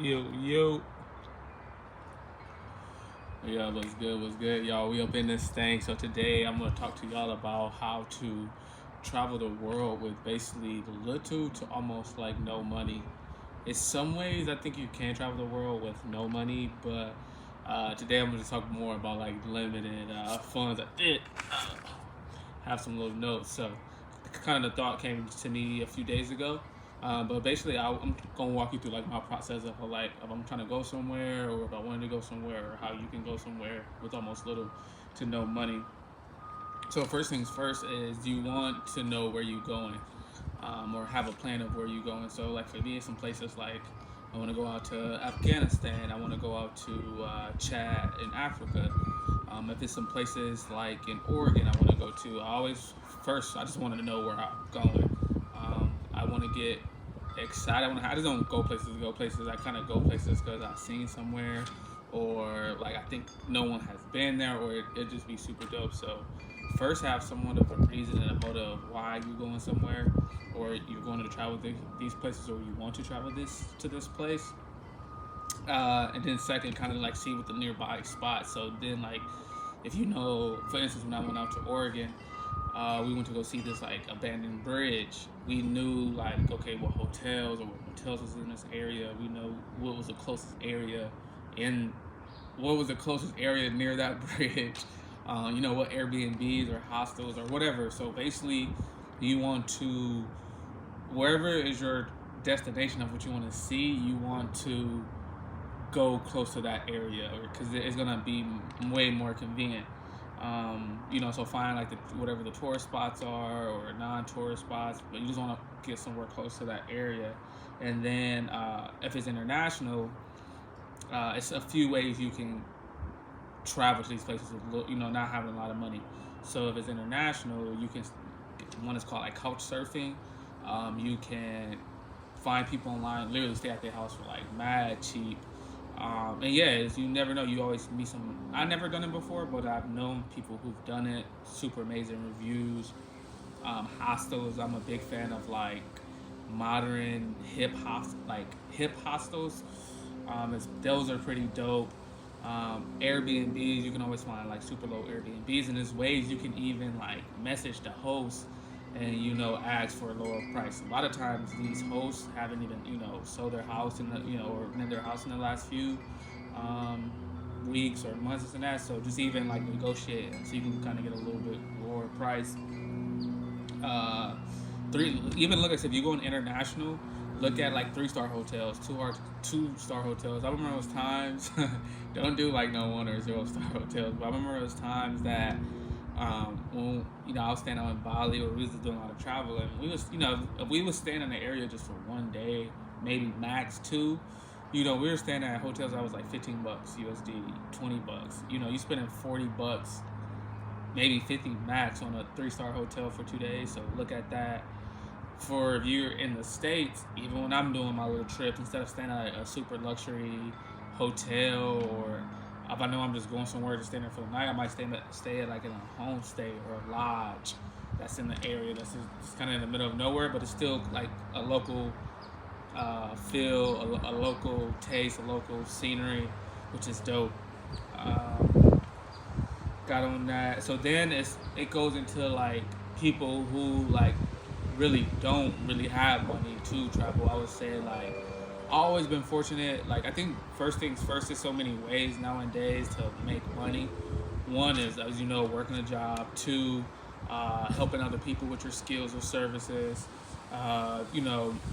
Yo, yo. Yeah, what's good, y'all? We up in this thing. So today I'm gonna talk to y'all about how to travel the world with basically little to almost like no money. In some ways, I think you can travel the world with no money, but today I'm gonna talk more about like limited funds. I did have some little notes. So kind of the thought came to me a few days ago. But basically, I'm gonna walk you through like my process of like if I'm trying to go somewhere or if I wanted to go somewhere or how you can go somewhere with almost little to no money. So first things first is you want to know where you're going, or have a plan of where you're going. So like for me, some places like I want to go out to Afghanistan. I want to go out to Chad in Africa. If it's some places like in Oregon, I want to go to. I just wanted to know where I'm going. I want to get excited. I just don't go places to go places. I kind of go places because I've seen somewhere, or like I think no one has been there, or it just be super dope. So first have somewhat of a reason and a motive why you're going somewhere, or you're going to travel these places, or you want to travel this place. And then second, kind of like see what the nearby spots. So then like if you know, for instance, when I went out to Oregon, we went to go see this like abandoned bridge. We knew like okay, what hotels or what motels was in this area. We know what was the closest area in what was the closest area near that bridge. What Airbnbs or hostels or whatever. So basically, you want to wherever is your destination of what you want to see. You want to go close to that area because it's gonna be way more convenient. So find like whatever the tourist spots are or non-tourist spots, but you just want to get somewhere close to that area. And then if it's international, it's a few ways you can travel to these places with not having a lot of money. So if it's international, you can one is called like couch surfing. You can find people online, literally stay at their house for like mad cheap. And yeah, you never know. You always meet some. I've never done it before, but I've known people who've done it. Super amazing reviews. Hostels. I'm a big fan of like modern hip hostels. Those are pretty dope. Airbnbs, you can always find like super low Airbnbs, and there's ways you can even like message the host and ask for a lower price. A lot of times these hosts haven't even sold their house or rented their house in the last few weeks or months and that. So just even like negotiate so you can kind of get a little bit lower price. Even look at if you go international, look at like 3-star hotels, 2-star hotels. I remember those times. Don't do like no 1 or 0-star hotels, but I remember those times that when I was staying out in Bali or we was doing a lot of travel, and if we was staying in the area just for one day, maybe max two. We were staying at hotels that was like $15 USD, $20. You spending $40, maybe 50 max on a 3-star hotel for 2 days. So look at that. For if you're in the States, even when I'm doing my little trips, instead of staying at a super luxury hotel, or if I know I'm just going somewhere to stay there for the night, I might stay at like in a homestay or a lodge that's in the area that's just kind of in the middle of nowhere, but it's still like a local feel, a local taste, a local scenery, which is dope. Got on that. So then it goes into like people who like really don't really have money to travel. I would say like always been fortunate. Like I think first things first, there's so many ways nowadays to make money. One is, as you know, working a job. Two, helping other people with your skills or services.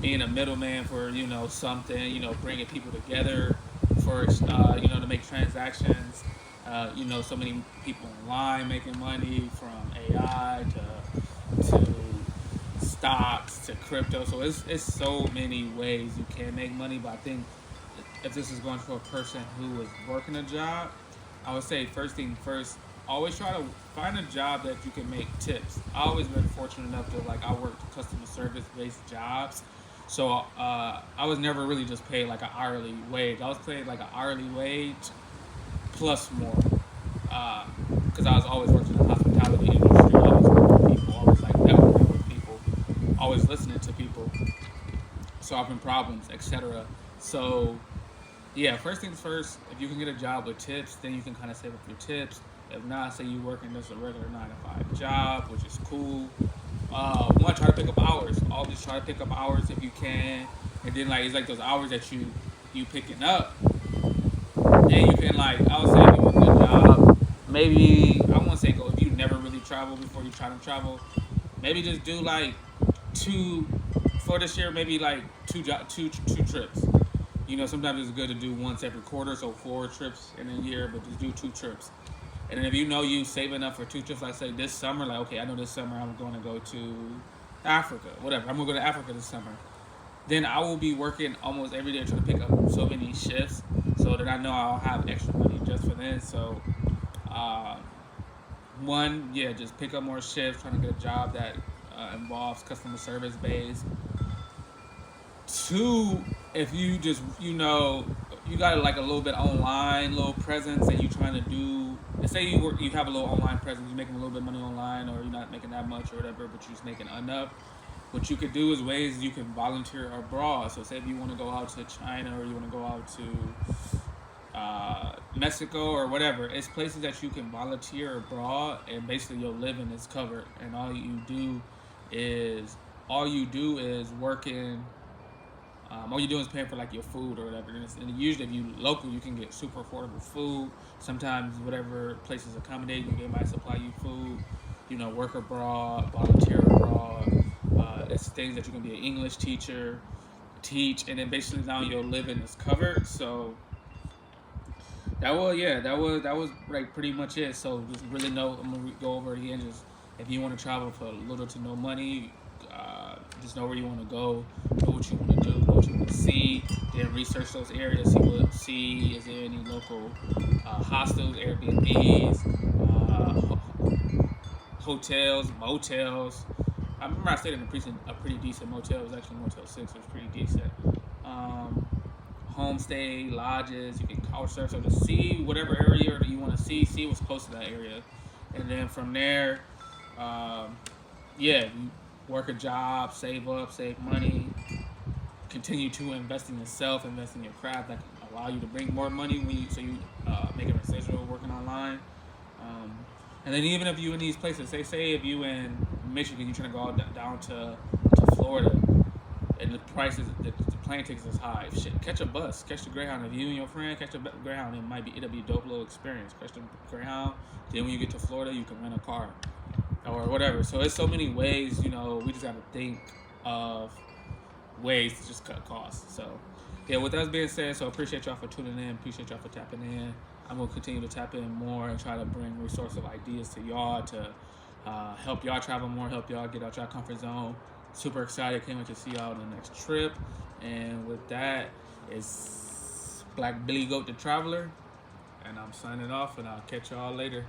Being a middleman for something. Bringing people together for to make transactions. So many people online making money from AI to stocks to crypto. So it's so many ways you can make money. But I think if this is going for a person who is working a job, I would say first thing first, always try to find a job that you can make tips. I always been fortunate enough to I worked customer service based jobs. So I was never really just paid like an hourly wage. I was paid like an hourly wage plus more. Because I was always working in the hospitality industry, always working with people, always like networking with people, always listening to people, solving problems, etc. So yeah, first things first, if you can get a job with tips, then you can kind of save up your tips. If not, say you working just a regular 9 to 5 job, which is cool. One, try to pick up hours. Always try to pick up hours if you can, and then like it's like those hours that you picking up. Then you can like I would say if you work a good job, maybe I won't say go if you never really travel before you try to travel. Maybe just do like two for this year. Maybe like two trips. You know, sometimes it's good to do once every quarter, so 4 trips in a year, but just do 2 trips. And then if you know you saving up for 2 trips, like say this summer, like okay, I know this summer I'm going to go to Africa, whatever. I'm going to go to Africa this summer. Then I will be working almost every day trying to pick up so many shifts, so that I know I'll have extra money just for this. So, uh, one, yeah, just pick up more shifts, trying to get a job that involves customer service based. Two, if you just you got like a little bit online, little presence, and you trying to do. Let's say you have a little online presence, you're making a little bit of money online, or you're not making that much or whatever, but you're just making enough. What you could do is ways you can volunteer abroad. So say if you want to go out to China or you want to go out to Mexico or whatever, it's places that you can volunteer abroad, and basically your living is covered, and is all you do is working all you do is paying for like your food or whatever. And usually, if you local, you can get super affordable food. Sometimes, whatever places accommodate you, they might supply you food. You know, work abroad, volunteer abroad. It's things that you can be an English teacher, teach, and then basically now your living is covered. So that was like pretty much it. So just really know I'm gonna go over it again. Just if you want to travel for little to no money, just know where you want to go, know what you want to do, know what you want to see. Then research those areas, see is there any local hostels, Airbnbs, hotels, motels. I remember I stayed in a pretty decent motel. It was actually Motel 6. It was pretty decent. Um, Homestay, lodges. You can couch surf. So to see whatever area that you want to see what's close to that area, and then from there, um, yeah, you work a job, save up, save money, continue to invest in yourself, invest in your craft that can allow you to bring more money so you make a residual working online. Um, and then even if you in these places, say if you in Michigan, you're trying to go down to Florida, and the prices, the plane tickets is high. Shit, catch a bus, catch the Greyhound. If you and your friend catch a Greyhound, it'll be a dope little experience. Catch the Greyhound. Then when you get to Florida, you can rent a car or whatever. So it's so many ways. We just got to think of ways to just cut costs. So yeah, with that being said, so appreciate y'all for tuning in. Appreciate y'all for tapping in. I'm gonna continue to tap in more and try to bring resources, ideas to y'all to help y'all travel more, help y'all get out y'all comfort zone. Super excited, can't wait to see y'all on the next trip. And with that, it's Black Billy Goat the Traveler, and I'm signing off, and I'll catch y'all later.